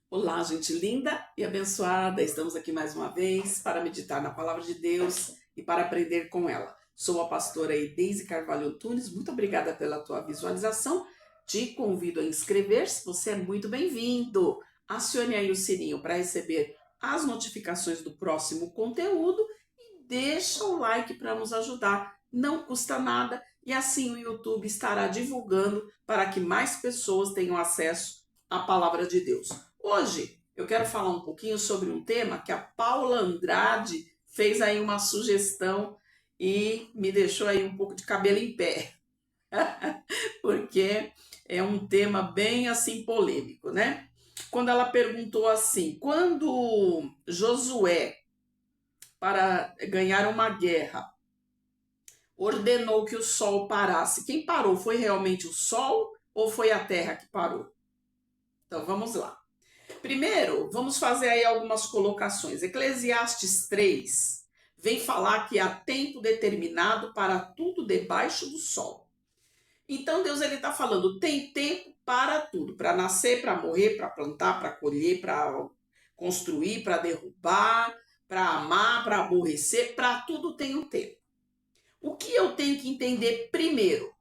Olá, gente linda e abençoada. Estamos aqui mais uma vez para meditar na palavra de Deus e para aprender com ela. Sou a pastora Deise Carvalho Antunes. Muito obrigada pela tua visualização. Te convido a inscrever-se. Você é muito bem-vindo. Acione aí o sininho para receber as notificações do próximo conteúdo e deixa o like para nos ajudar. Não custa nada e assim o YouTube estará divulgando para que mais pessoas tenham acesso à palavra de Deus. Hoje eu quero falar um pouquinho sobre um tema que a Paula Andrade fez aí uma sugestão e me deixou aí um pouco de cabelo em pé, porque é um tema bem assim polêmico, né? Quando ela perguntou assim, quando Josué, para ganhar uma guerra, ordenou que o sol parasse, quem parou? Foi realmente o sol ou foi a terra que parou? Então vamos lá. Primeiro, vamos fazer aí algumas colocações. Eclesiastes 3 vem falar que há tempo determinado para tudo debaixo do sol. Então Deus ele está falando, tem tempo para tudo, para nascer, para morrer, para plantar, para colher, para construir, para derrubar, para amar, para aborrecer, para tudo tem um tempo. O que eu tenho que entender primeiro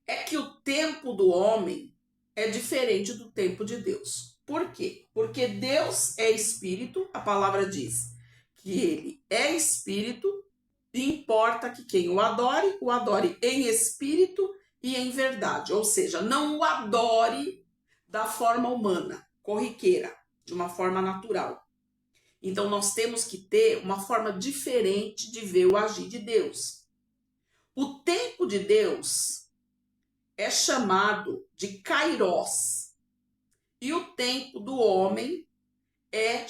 é que o tempo do homem é diferente do tempo de Deus. Por quê? Porque Deus é espírito, a palavra diz que ele é espírito, e importa que quem o adore em espírito e em verdade. Ou seja, não o adore da forma humana, corriqueira, de uma forma natural. Então nós temos que ter uma forma diferente de ver o agir de Deus. O tempo de Deus é chamado de Kairos. E o tempo do homem é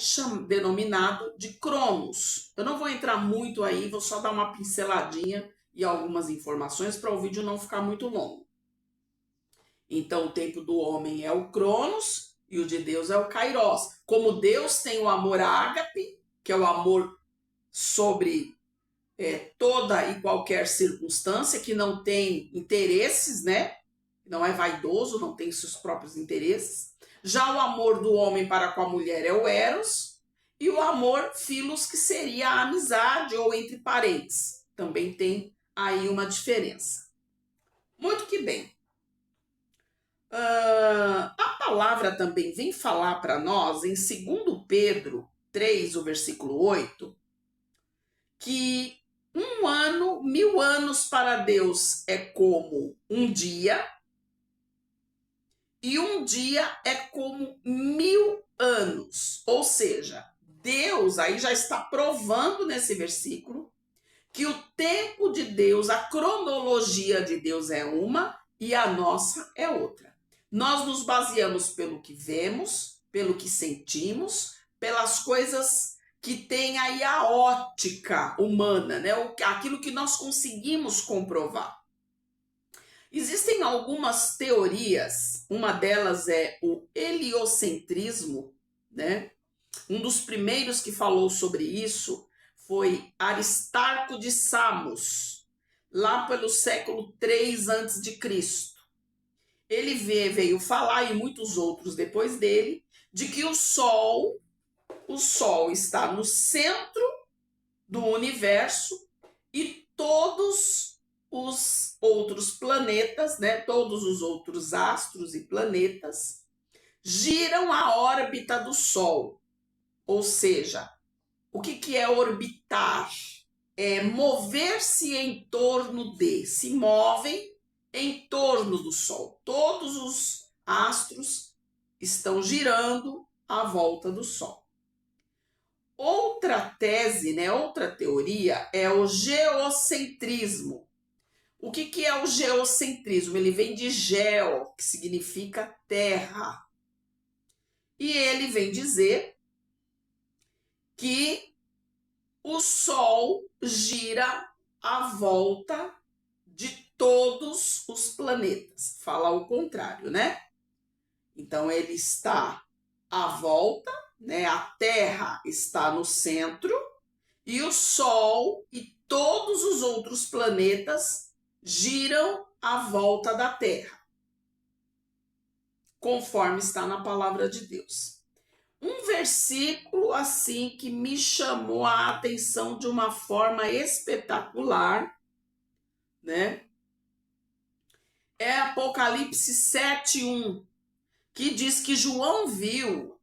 denominado de Cronos. Eu não vou entrar muito aí, vou só dar uma pinceladinha e algumas informações para o vídeo não ficar muito longo. Então, o tempo do homem é o Cronos e o de Deus é o Kairos. Como Deus tem o amor ágape, que é o amor sobre toda e qualquer circunstância, que não tem interesses, né? Não é vaidoso, não tem seus próprios interesses. Já o amor do homem para com a mulher é o eros, e o amor filos, que seria a amizade ou entre parentes. Também tem aí uma diferença. Muito que bem. A palavra também vem falar para nós em 2 Pedro 3, o versículo 8, que 1 ano, 1000 anos para Deus é como um dia, e um dia é como 1000 anos. Ou seja, Deus aí já está provando nesse versículo que o tempo de Deus, a cronologia de Deus é uma e a nossa é outra. Nós nos baseamos pelo que vemos, pelo que sentimos, pelas coisas que tem aí a ótica humana, né? Aquilo que nós conseguimos comprovar. Existem algumas teorias, uma delas é o heliocentrismo, né? Um dos primeiros que falou sobre isso foi Aristarco de Samos, lá pelo século 3 a.C. Ele veio falar, e muitos outros depois dele, de que o Sol está no centro do universo e todos os outros planetas, né, todos os outros astros e planetas giram a órbita do Sol. Ou seja, o que é orbitar? É mover-se em torno de, se movem em torno do Sol. Todos os astros estão girando à volta do Sol. Outra tese, né, outra teoria é o geocentrismo. O que é o geocentrismo? Ele vem de geo, que significa terra. E ele vem dizer que o Sol gira à volta de todos os planetas. Fala o contrário, né? Então ele está à volta, né? A Terra está no centro e o Sol e todos os outros planetas giram à volta da Terra. conforme está na palavra de Deus. Um versículo assim que me chamou a atenção de uma forma espetacular, né? É Apocalipse 7:1, que diz que João viu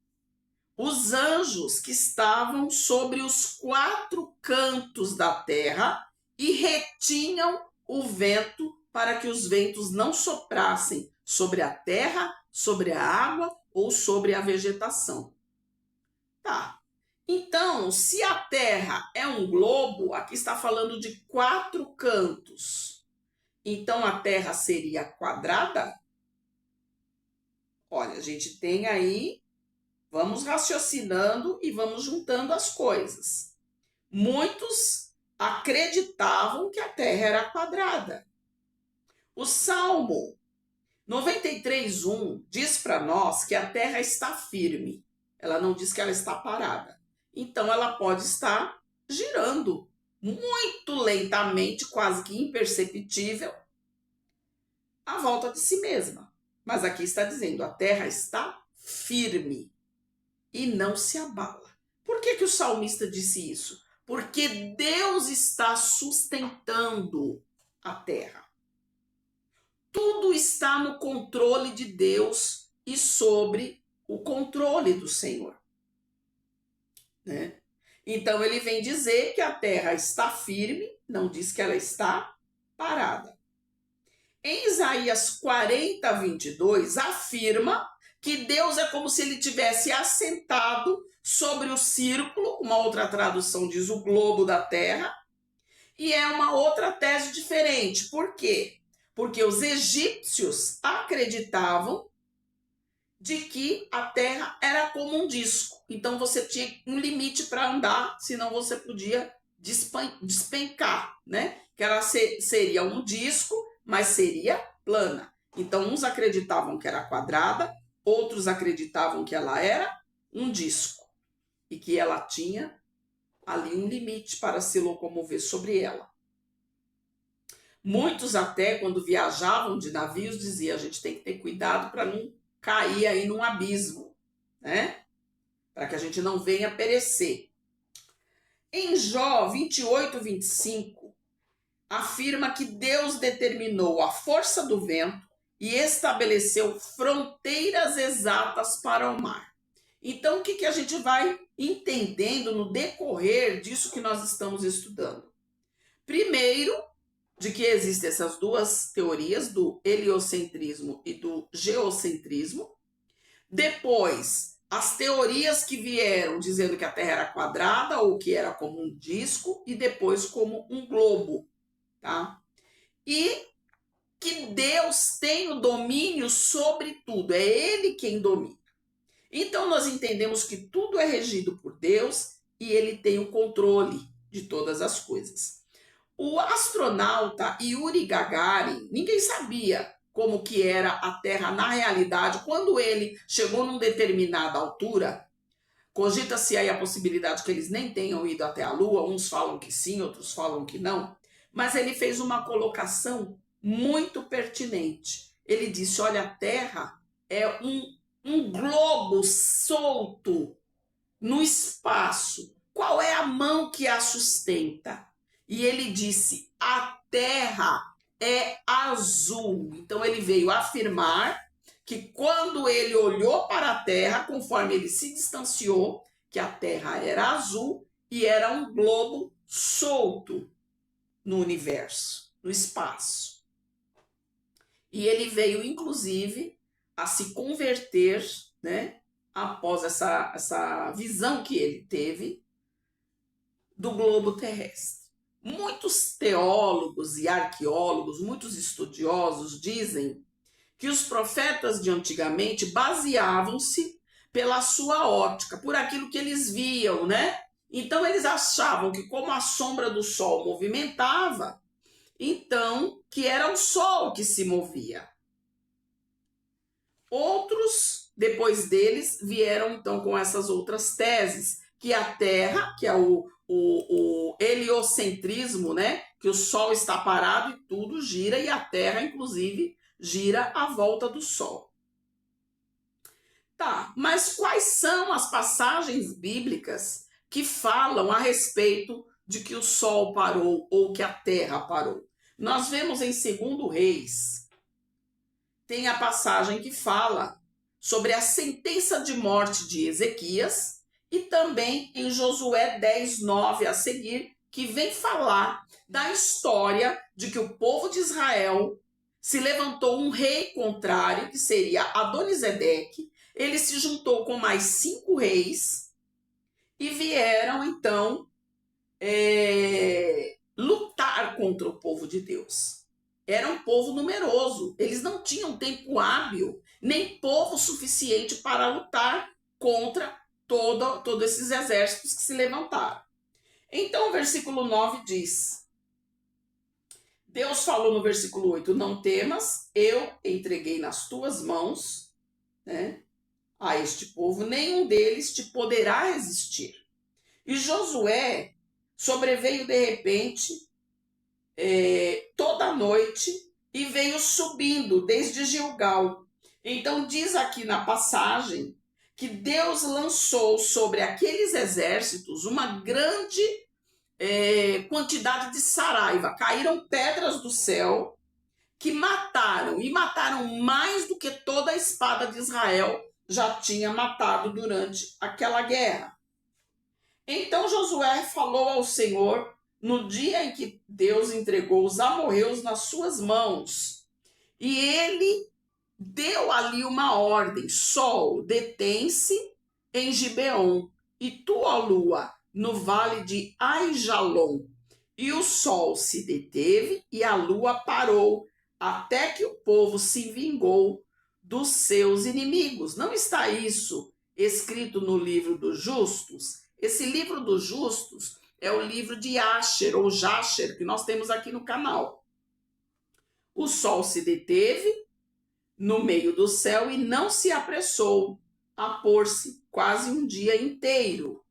os anjos que estavam sobre os 4 cantos da terra e retinham o vento para que os ventos não soprassem sobre a terra, sobre a água ou sobre a vegetação. Tá. Então, se a terra é um globo, aqui está falando de 4 cantos. Então, a terra seria quadrada? Olha, a gente tem aí, vamos raciocinando e vamos juntando as coisas. Muitos acreditavam que a terra era quadrada. O Salmo 93:1 diz para nós que a terra está firme. Ela não diz que ela está parada. Então, ela pode estar girando muito lentamente, quase que imperceptível, à volta de si mesma. Mas aqui está dizendo, a terra está firme e não se abala. Por que o salmista disse isso? Porque Deus está sustentando a terra. Tudo está no controle de Deus e sobre o controle do Senhor, né? Então ele vem dizer que a terra está firme, não diz que ela está parada. Em Isaías 40:22 afirma que Deus é como se ele tivesse assentado sobre o círculo, uma outra tradução diz o globo da terra, e é uma outra tese diferente. Por quê? Porque os egípcios acreditavam de que a terra era como um disco. Então você tinha um limite para andar, senão você podia despencar, né? Que ela seria um disco, mas seria plana. Então uns acreditavam que era quadrada, outros acreditavam que ela era um disco e que ela tinha ali um limite para se locomover sobre ela. Muitos até, quando viajavam de navios, diziam, a gente tem que ter cuidado para não cair aí num abismo, né? Para que a gente não venha perecer. Em Jó 28:25, afirma que Deus determinou a força do vento e estabeleceu fronteiras exatas para o mar. Então, o que a gente vai entendendo no decorrer disso que nós estamos estudando? Primeiro, de que existem essas duas teorias, do heliocentrismo e do geocentrismo. Depois, as teorias que vieram dizendo que a Terra era quadrada ou que era como um disco e depois como um globo, tá? E que Deus tem o domínio sobre tudo, é Ele quem domina. Então, nós entendemos que tudo é regido por Deus e Ele tem o controle de todas as coisas. O astronauta Yuri Gagarin, ninguém sabia como que era a Terra na realidade. Quando ele chegou numa determinada altura, cogita-se aí a possibilidade que eles nem tenham ido até a Lua, uns falam que sim, outros falam que não, mas ele fez uma colocação muito pertinente. Ele disse, olha, a Terra é um globo solto no espaço. Qual é a mão que a sustenta? E ele disse, a terra é azul. Então ele veio afirmar que quando ele olhou para a terra, conforme ele se distanciou, que a terra era azul e era um globo solto no universo, no espaço. E ele veio, inclusive, a se converter, né, após essa visão que ele teve do globo terrestre. Muitos teólogos e arqueólogos, muitos estudiosos dizem que os profetas de antigamente baseavam-se pela sua ótica, por aquilo que eles viam, né? Então eles achavam que como a sombra do sol movimentava, então que era o sol que se movia. Outros, depois deles, vieram então com essas outras teses, que a Terra, que é o heliocentrismo, né? Que o Sol está parado e tudo gira, e a Terra, inclusive, gira à volta do Sol. mas quais são as passagens bíblicas que falam a respeito de que o sol parou ou que a terra parou? Nós vemos em 2 Reis, tem a passagem que fala sobre a sentença de morte de Ezequias e também em Josué 10:9 a seguir, que vem falar da história de que o povo de Israel se levantou um rei contrário, que seria Adonisedeque. Ele se juntou com mais 5 reis e vieram, então, lutar contra o povo de Deus. Era um povo numeroso. Eles não tinham tempo hábil, nem povo suficiente para lutar contra todos esses exércitos que se levantaram. Então, o versículo 9 diz... Deus falou no versículo 8, não temas, eu entreguei nas tuas mãos, né, a este povo, nenhum deles te poderá resistir. E Josué sobreveio de repente, toda a noite, e veio subindo desde Gilgal. Então diz aqui na passagem que Deus lançou sobre aqueles exércitos uma grande quantidade de saraiva. Caíram pedras do céu que mataram, e mataram mais do que toda a espada de Israel já tinha matado durante aquela guerra. Então Josué falou ao Senhor no dia em que Deus entregou os amorreus nas suas mãos, e ele deu ali uma ordem: sol, detém-se em Gibeon, e tu, ó lua, no vale de Aijalon. E o sol se deteve e a lua parou, até que o povo se vingou dos seus inimigos. Não está isso escrito no livro dos justos? Esse livro dos justos é o livro de Asher, ou Jasher, que nós temos aqui no canal. O sol se deteve no meio do céu e não se apressou a pôr-se quase um dia inteiro.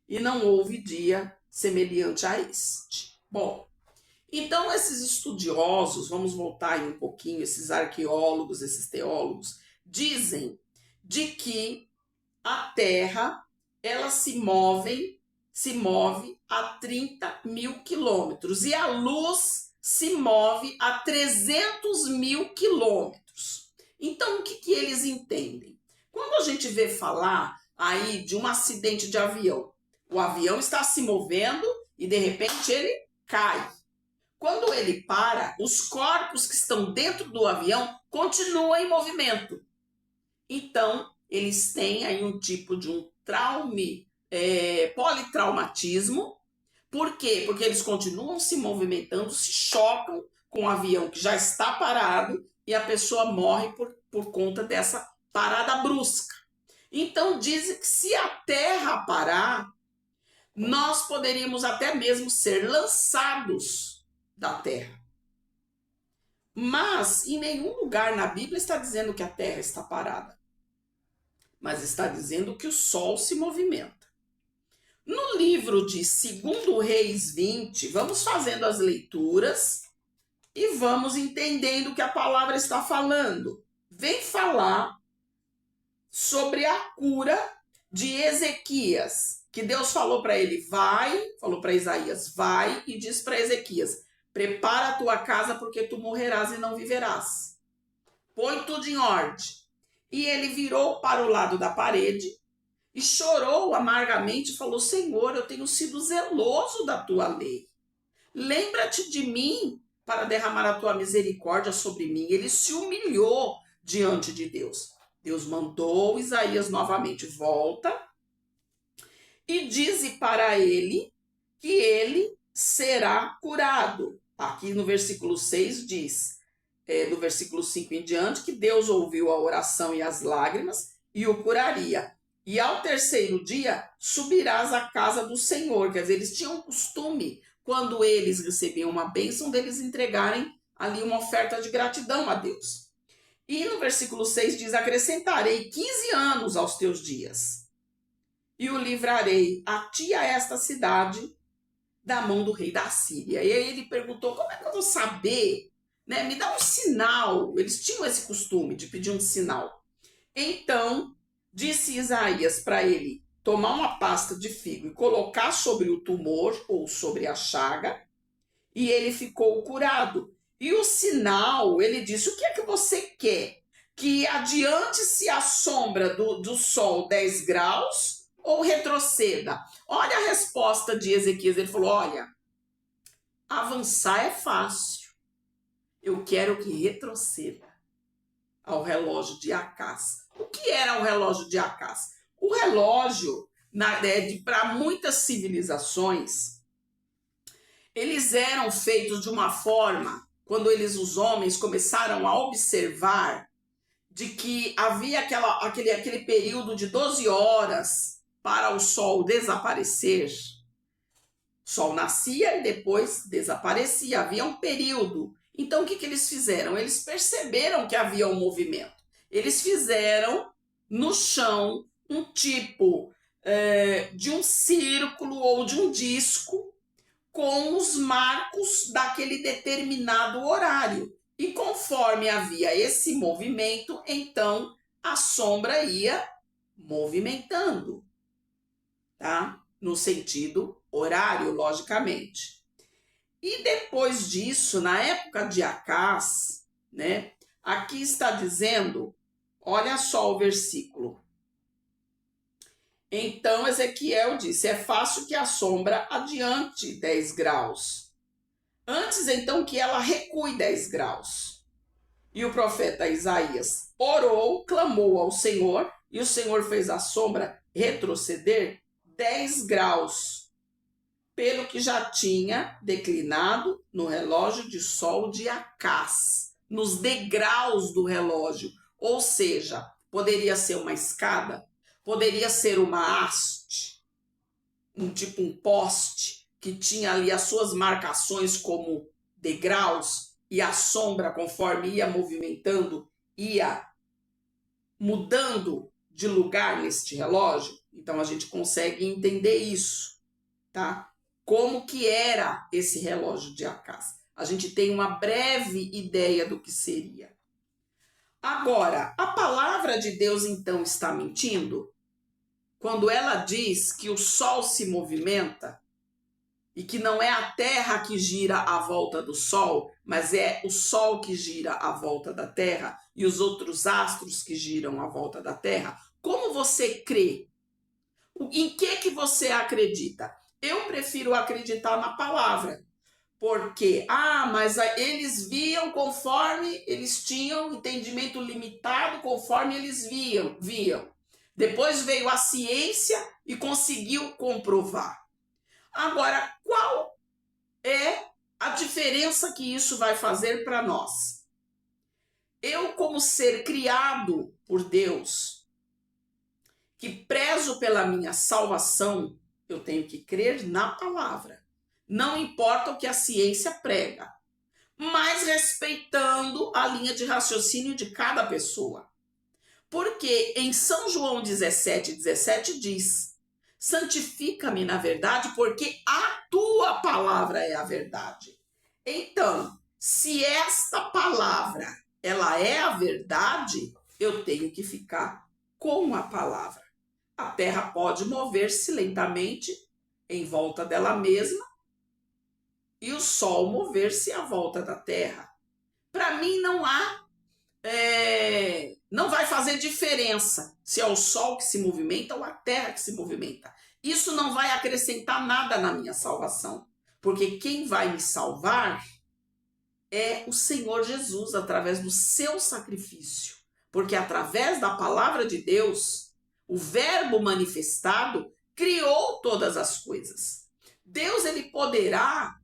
E não houve dia semelhante a este. Bom, então esses estudiosos, vamos voltar aí um pouquinho, esses arqueólogos, esses teólogos, dizem de que a Terra, ela se move a 30 mil quilômetros e a luz se move a 300 mil quilômetros. Então, o que eles entendem? Quando a gente vê falar aí de um acidente de avião, o avião está se movendo e de repente ele cai. Quando ele para, os corpos que estão dentro do avião continuam em movimento. Então, eles têm aí um tipo de um politraumatismo. Por quê? Porque eles continuam se movimentando, se chocam com o avião que já está parado e a pessoa morre por conta dessa parada brusca. Então, dizem que se a Terra parar, nós poderíamos até mesmo ser lançados da Terra. Mas em nenhum lugar na Bíblia está dizendo que a Terra está parada. Mas está dizendo que o Sol se movimenta. No livro de 2 Reis 20, vamos fazendo as leituras e vamos entendendo o que a palavra está falando. Vem falar sobre a cura de Ezequias, que Deus falou para ele, vai, falou para Isaías, vai, e diz para Ezequias, prepara a tua casa porque tu morrerás e não viverás. Põe tudo em ordem. E ele virou para o lado da parede e chorou amargamente e falou, Senhor, eu tenho sido zeloso da tua lei. Lembra-te de mim para derramar a tua misericórdia sobre mim. Ele se humilhou diante de Deus. Deus mandou Isaías novamente, volta e dize para ele que ele será curado. Aqui no versículo 6 diz, no versículo 5 em diante, que Deus ouviu a oração e as lágrimas e o curaria. E ao terceiro dia subirás à casa do Senhor. Quer dizer, eles tinham um costume, quando eles recebiam uma bênção, deles entregarem ali uma oferta de gratidão a Deus. E no versículo 6 diz, acrescentarei 15 anos aos teus dias e o livrarei a ti e a esta cidade da mão do rei da Síria. E aí ele perguntou, como é que eu vou saber? Né? Me dá um sinal. Eles tinham esse costume de pedir um sinal. Então, Disse Isaías para ele tomar uma pasta de figo e colocar sobre o tumor ou sobre a chaga, e ele ficou curado. E o sinal, ele disse: o que é que você quer? Que adiante-se a sombra do sol 10 graus ou retroceda? Olha a resposta de Ezequias. Ele falou: olha, avançar é fácil. Eu quero que retroceda ao relógio de Acás. O que era o relógio de Acás? O relógio, para muitas civilizações, eles eram feitos de uma forma, quando os homens começaram a observar de que havia aquele período de 12 horas para o sol desaparecer. O sol nascia e depois desaparecia, havia um período. Então, o que eles fizeram? Eles perceberam que havia um movimento. Eles fizeram no chão um tipo de um círculo ou de um disco com os marcos daquele determinado horário. E conforme havia esse movimento, então a sombra ia movimentando, tá? No sentido horário, logicamente. E depois disso, na época de Acás, né? Aqui está dizendo, olha só o versículo. Então Ezequiel disse: é fácil que a sombra adiante 10 graus. Antes então que ela recue 10 graus. E o profeta Isaías orou, clamou ao Senhor, e o Senhor fez a sombra retroceder 10 graus, pelo que já tinha declinado no relógio de sol de Acás, nos degraus do relógio. Ou seja, poderia ser uma escada, poderia ser uma haste, um poste, que tinha ali as suas marcações como degraus, e a sombra, conforme ia movimentando, ia mudando de lugar neste relógio. Então a gente consegue entender isso, tá? Como que era esse relógio de Acás. A gente tem uma breve ideia do que seria. Agora, a palavra de Deus então está mentindo? Quando ela diz que o sol se movimenta e que não é a Terra que gira à volta do Sol, mas é o Sol que gira à volta da Terra e os outros astros que giram à volta da Terra, como você crê? Em que você acredita? Eu prefiro acreditar na palavra, porque, mas eles viam conforme eles tinham entendimento limitado, conforme eles viam. Depois veio a ciência e conseguiu comprovar. Agora, qual é a diferença que isso vai fazer para nós? Eu, como ser criado por Deus, que prezo pela minha salvação, eu tenho que crer na palavra. Não importa o que a ciência prega, mas respeitando a linha de raciocínio de cada pessoa. Porque em São João 17:17 diz: santifica-me na verdade, porque a tua palavra é a verdade. Então, se esta palavra ela é a verdade, eu tenho que ficar com a palavra. A terra pode mover-se lentamente em volta dela mesma e o sol mover-se à volta da terra. Para mim não vai fazer diferença se é o sol que se movimenta ou a terra que se movimenta. Isso não vai acrescentar nada na minha salvação, porque quem vai me salvar é o Senhor Jesus, através do seu sacrifício. Porque através da palavra de Deus, o verbo manifestado criou todas as coisas. Deus, ele poderá,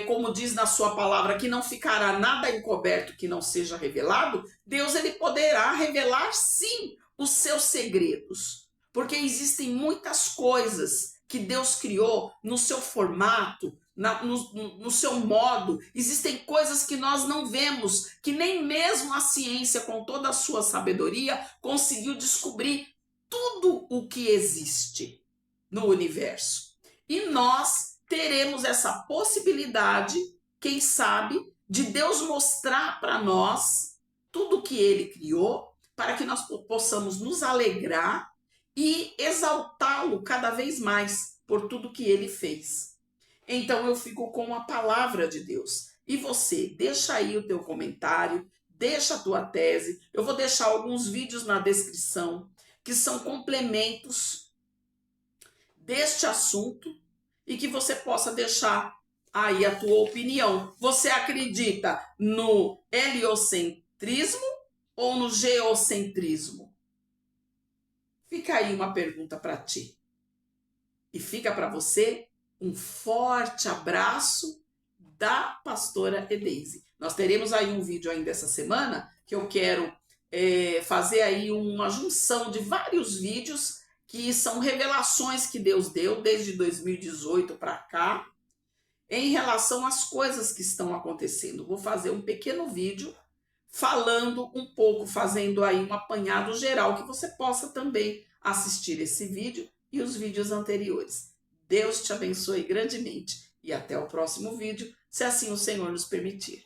como diz na sua palavra, que não ficará nada encoberto que não seja revelado. Deus, ele poderá revelar sim os seus segredos, porque existem muitas coisas que Deus criou no seu formato, no seu modo. Existem coisas que nós não vemos, que nem mesmo a ciência, com toda a sua sabedoria, conseguiu descobrir tudo o que existe no universo. E nós teremos essa possibilidade, quem sabe, de Deus mostrar para nós tudo que ele criou, para que nós possamos nos alegrar e exaltá-lo cada vez mais por tudo que ele fez. Então eu fico com a palavra de Deus. E você, deixa aí o teu comentário, deixa a tua tese. Eu vou deixar alguns vídeos na descrição que são complementos deste assunto e que você possa deixar aí a tua opinião. Você acredita no heliocentrismo ou no geocentrismo? Fica aí uma pergunta para ti. E fica para você um forte abraço da pastora Edeise. Nós teremos aí um vídeo ainda essa semana que eu quero fazer aí uma junção de vários vídeos que são revelações que Deus deu desde 2018 para cá em relação às coisas que estão acontecendo. Vou fazer um pequeno vídeo falando um pouco, fazendo aí um apanhado geral, que você possa também assistir esse vídeo e os vídeos anteriores. Deus te abençoe grandemente e até o próximo vídeo, se assim o Senhor nos permitir.